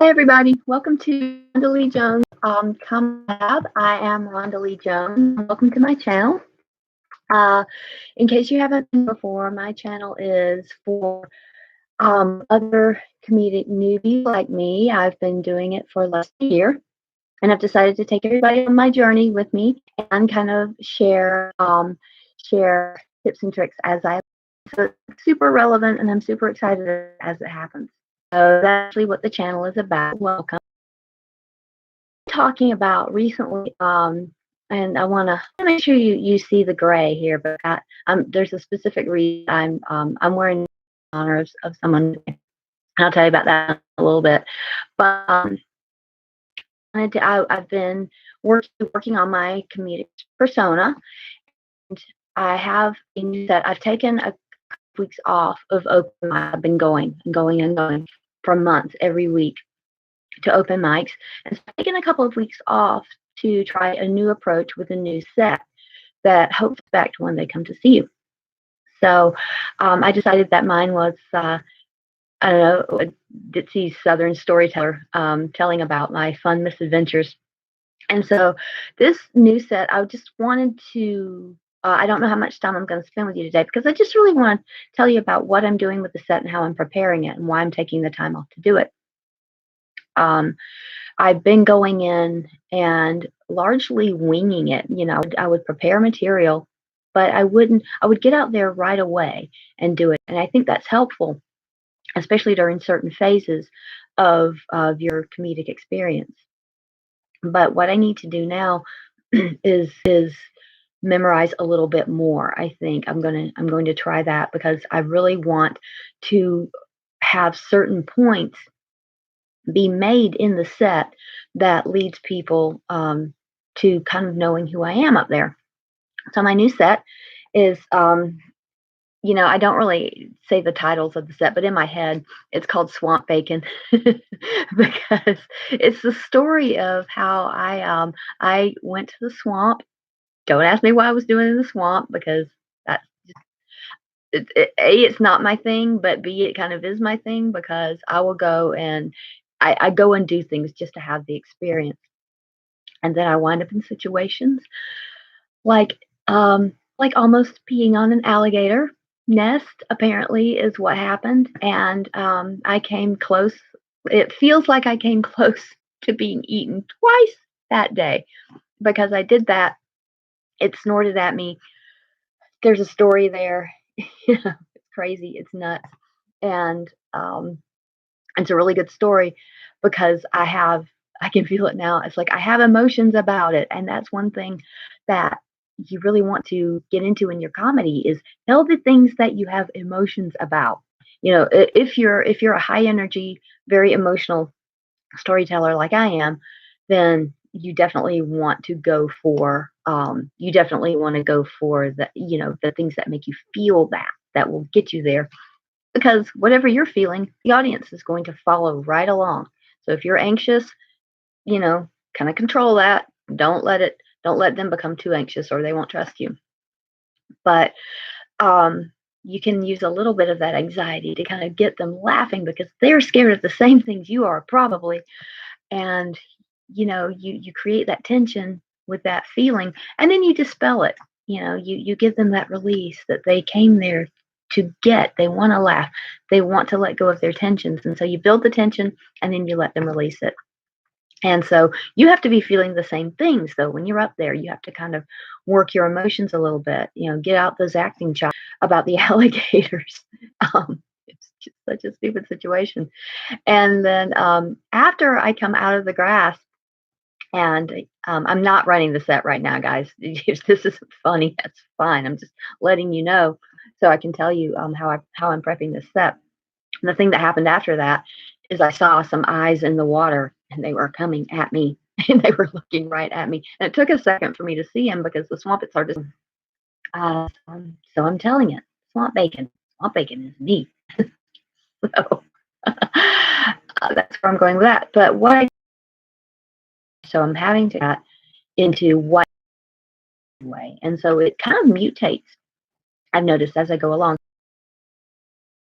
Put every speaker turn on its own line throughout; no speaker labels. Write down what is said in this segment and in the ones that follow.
Hey everybody, welcome to Rhonda Lee Jones Lab. I am Rhonda Lee Jones. Welcome to my channel. Uh, in case you haven't been before, my channel is for other comedic newbies like me. I've been doing it for less than a year, and I've decided to take everybody on my journey with me and kind of share tips and tricks as I. So it's super relevant, and I'm super excited as it happens. So that's actually what the channel is about. Welcome. Talking about recently, and I want to make sure you see the gray here, but there's a specific reason I'm wearing in honor of someone. And I'll tell you about that in a little bit. But I've been working on my comedic persona. And I have that I've taken a couple weeks off of open mic. I've been going and going and going for months every week to open mics, and so I've taken a couple of weeks off to try a new approach with a new set that hopes back to when they come to see you. So I decided that mine was, I don't know, a ditzy Southern storyteller telling about my fun misadventures. And so this new set, I just wanted to, I don't know how much time I'm going to spend with you today because I just really want to tell you about what I'm doing with the set and how I'm preparing it and why I'm taking the time off to do it. I've been going in and largely winging it. I would prepare material, but I would get out there right away and do it. And I think that's helpful, especially during certain phases of your comedic experience. But what I need to do now is memorize a little bit more. I think I'm going to try that because I really want to have certain points be made in the set that leads people to kind of knowing who I am up there. So my new set is, I don't really say the titles of the set, but in my head, it's called Swamp Bacon because it's the story of how I went to the swamp. Don't ask me what I was doing in the swamp because that's A, it's not my thing, but B, it kind of is my thing because I will go and I go and do things just to have the experience. And then I wind up in situations like like almost peeing on an alligator nest, apparently, is what happened. And I came close. It feels like I came close to being eaten twice that day because I did that. It snorted at me. There's a story there. It's crazy. It's nuts. And it's a really good story because I can feel it now. It's like I have emotions about it. And that's one thing that you really want to get into in your comedy is tell the things that you have emotions about. If you're a high energy, very emotional storyteller like I am, then you definitely want to go for the things that make you feel that will get you there, because whatever you're feeling, the audience is going to follow right along. So if you're anxious, kind of control that. Don't let them become too anxious or they won't trust you. But you can use a little bit of that anxiety to kind of get them laughing because they're scared of the same things you are probably. And you create that tension with that feeling, and then you dispel it. You give them that release that they came there to get. They want to laugh, they want to let go of their tensions, and so you build the tension and then you let them release it. And so you have to be feeling the same things though when you're up there. You have to kind of work your emotions a little bit, get out those acting chops about the alligators. It's just such a stupid situation. And then after I come out of the grass, and I'm not running the set right now, guys. If this isn't funny, that's fine. I'm just letting you know so I can tell you how I'm prepping this set. And the thing that happened after that is I saw some eyes in the water, and they were coming at me, and they were looking right at me. And it took a second for me to see them because the swamp had started. So I'm telling it, swamp bacon. Swamp bacon is me. So that's where I'm going with that. But so I'm having to get into what way. And so it kind of mutates, I've noticed, as I go along.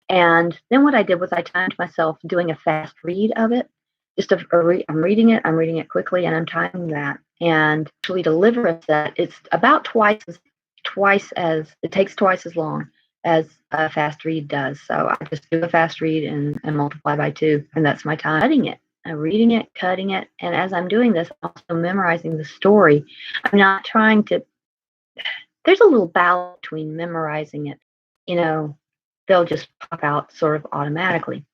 And then what I did was I timed myself doing a fast read of it. I'm reading it. I'm reading it quickly, and I'm timing that. And actually, deliver a set. It's about twice as it takes twice as long as a fast read does. So I just do a fast read and multiply by 2, and that's my time cutting it. I'm reading it, cutting it, and as I'm doing this, I'm also memorizing the story. I'm not trying to. There's a little balance between memorizing it. You know, they'll just pop out sort of automatically.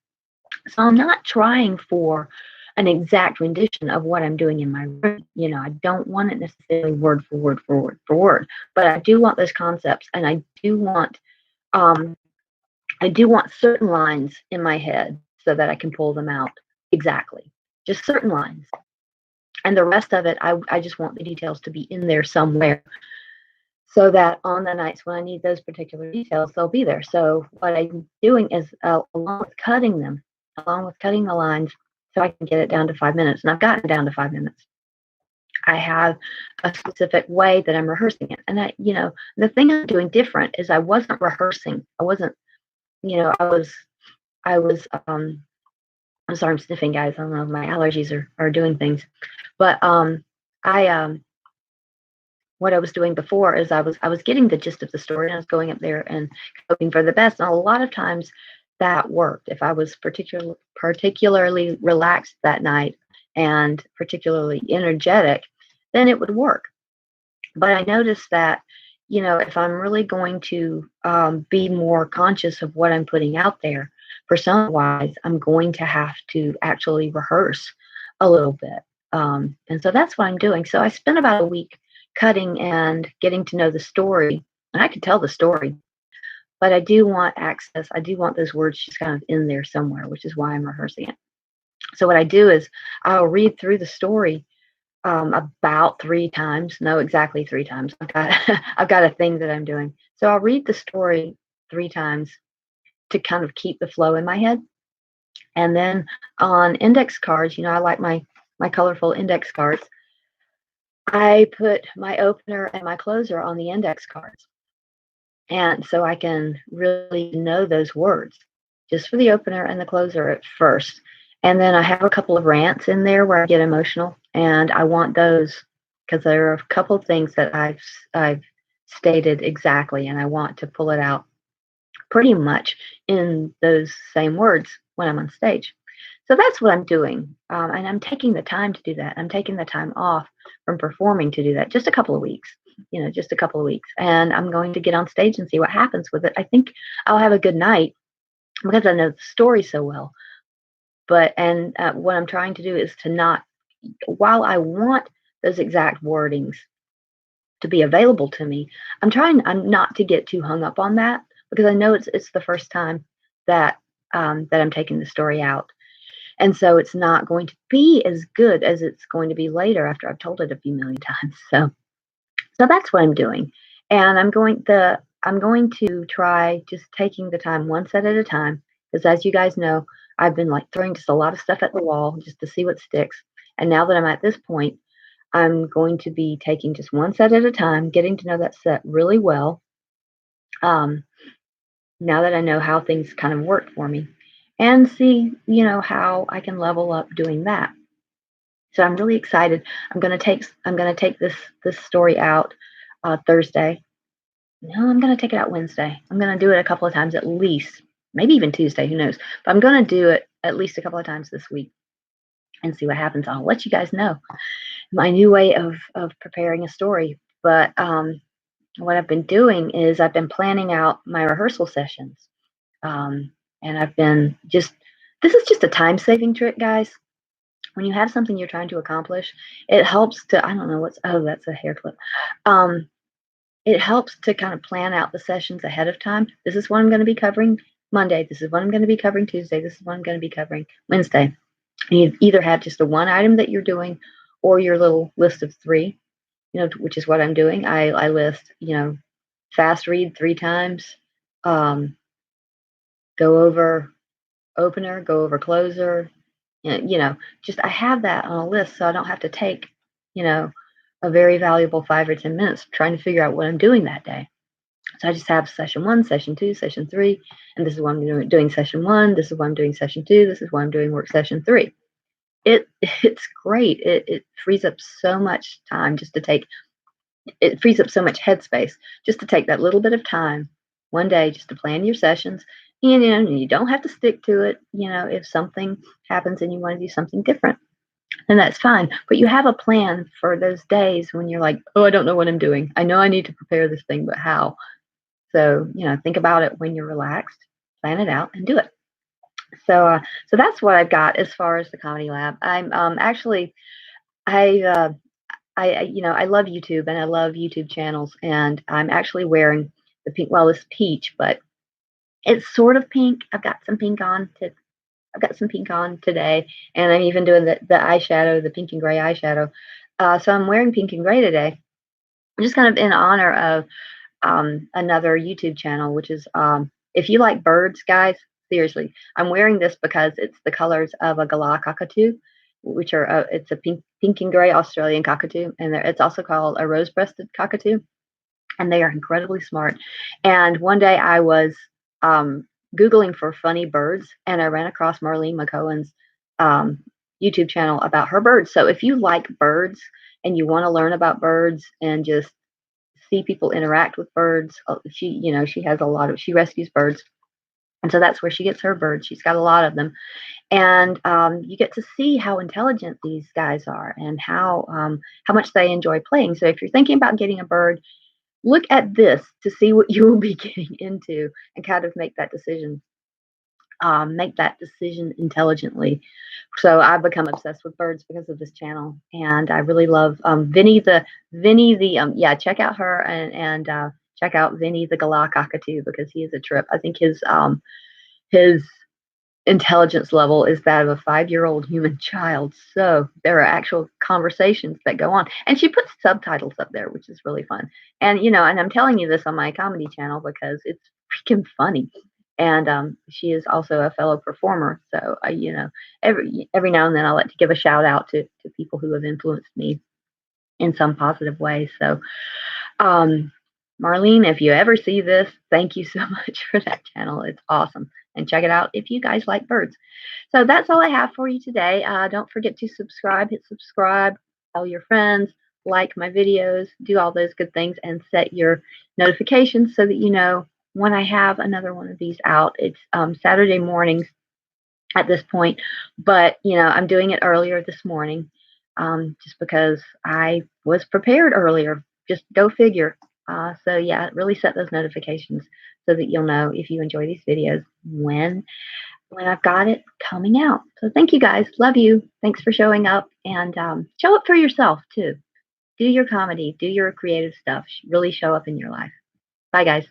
So I'm not trying for an exact rendition of what I'm doing in my room. I don't want it necessarily word for word for word for word, but I do want those concepts, and um, I do want certain lines in my head so that I can pull them out exactly, just certain lines, and the rest of it, I just want the details to be in there somewhere, so that on the nights when I need those particular details, they'll be there. So what I'm doing is, along with cutting the lines, so I can get it down to 5 minutes, and I've gotten it down to 5 minutes. I have a specific way that I'm rehearsing it, and the thing I'm doing different is I wasn't rehearsing. I wasn't, I was. I'm sorry, I'm sniffing, guys. I don't know if my allergies are doing things, but I what I was doing before is I was getting the gist of the story, and I was going up there and hoping for the best. And a lot of times that worked. If I was particularly relaxed that night and particularly energetic, then it would work. But I noticed that, if I'm really going to be more conscious of what I'm putting out there, persona wise, I'm going to have to actually rehearse a little bit. And so that's what I'm doing. So I spent about a week cutting and getting to know the story. And I could tell the story, but I do want access. I do want those words just kind of in there somewhere, which is why I'm rehearsing it. So what I do is I'll read through the story about 3 times. No, exactly 3 times. I've got a thing that I'm doing. So I'll read the story 3 times to kind of keep the flow in my head. And then on index cards, I like my colorful index cards. I put my opener and my closer on the index cards. And so I can really know those words just for the opener and the closer at first. And then I have a couple of rants in there where I get emotional, and I want those because there are a couple of things that I've stated exactly, and I want to pull it out pretty much in those same words when I'm on stage. So that's what I'm doing, and I'm taking the time to do that. I'm taking the time off from performing to do that, just a couple of weeks. Just a couple of weeks, and I'm going to get on stage and see what happens with it. I think I'll have a good night because I know the story so well. But what I'm trying to do is to not, while I want those exact wordings to be available to me, I'm not to get too hung up on that because I know it's the first time that that I'm taking the story out, and so it's not going to be as good as it's going to be later after I've told it a few million times. So that's what I'm doing, and I'm going to try just taking the time one set at a time, because as you guys know, I've been like throwing just a lot of stuff at the wall just to see what sticks. And now that I'm at this point, I'm going to be taking just one set at a time, getting to know that set really well. Um, now that I know how things kind of work for me, and see, how I can level up doing that. So I'm really excited. I'm gonna take this story out Thursday. No, I'm gonna take it out Wednesday. I'm gonna do it a couple of times at least, maybe even Tuesday. Who knows? But I'm gonna do it at least a couple of times this week and see what happens. I'll let you guys know my new way of preparing a story. But what I've been doing is I've been planning out my rehearsal sessions, and I've been just this is just a time saving trick, guys. When you have something you're trying to accomplish, it helps to, I don't know what's, oh, that's a hair clip. Um, it helps to kind of plan out the sessions ahead of time. This is what I'm going to be covering Monday. This is what I'm going to be covering Tuesday. This is what I'm going to be covering Wednesday. And you either have just the one item that you're doing or your little list of 3, which is what I'm doing. I list, fast read 3 times, go over opener, go over closer, just I have that on a list so I don't have to take, a very valuable 5 or 10 minutes trying to figure out what I'm doing that day. So I just have session 1, session 2, session 3, and this is what I'm doing session 1, this is what I'm doing session 2, this is what I'm doing work session 3. it's great. It frees up so much time just to take it frees up so much headspace just to take that little bit of time one day just to plan your sessions. And you don't have to stick to it. If something happens and you want to do something different, then that's fine. But you have a plan for those days when you're like, oh, I don't know what I'm doing. I know I need to prepare this thing, but how? So, think about it when you're relaxed, plan it out, and do it. So that's what I've got as far as the Comedy Lab. I'm actually I I love YouTube and I love YouTube channels, and I'm actually wearing the pink. Well, it's peach, but it's sort of pink. I've got some pink on today, and I'm even doing the eyeshadow, the pink and gray eyeshadow. So I'm wearing pink and gray today, just kind of in honor of another YouTube channel, which is if you like birds, guys, seriously, I'm wearing this because it's the colors of a galah cockatoo, which are it's a pink and gray Australian cockatoo, and it's also called a rose-breasted cockatoo, and they are incredibly smart. And one day I was Googling for funny birds, and I ran across Marlene McCohen's um, YouTube channel about her birds. So if you like birds and you want to learn about birds and just see people interact with birds, she has she rescues birds, and so that's where she gets her birds. She's got a lot of them, and you get to see how intelligent these guys are and how much they enjoy playing. So if you're thinking about getting a bird, look at this to see what you will be getting into and kind of make that decision intelligently. So I've become obsessed with birds because of this channel, and I really love Vinny the yeah. Check out her and check out Vinny the galah cockatoo because he is a trip. I think his intelligence level is that of a 5-year-old human child. So there are actual conversations that go on. And she puts subtitles up there, which is really fun. And I'm telling you this on my comedy channel because it's freaking funny. And she is also a fellow performer. So every now and then I like to give a shout out to people who have influenced me in some positive way. So um, Marlene, if you ever see this, thank you so much for that channel. It's awesome. And check it out if you guys like birds. So that's all I have for you today. Don't forget to subscribe, hit subscribe, tell your friends, like my videos, do all those good things, and set your notifications so that you know when I have another one of these out. It's Saturday mornings at this point, but I'm doing it earlier this morning just because I was prepared earlier. Just go figure. So yeah, really set those notifications so that you'll know if you enjoy these videos when I've got it coming out. So thank you guys. Love you. Thanks for showing up, and show up for yourself too. Do your comedy, do your creative stuff. Really show up in your life. Bye guys.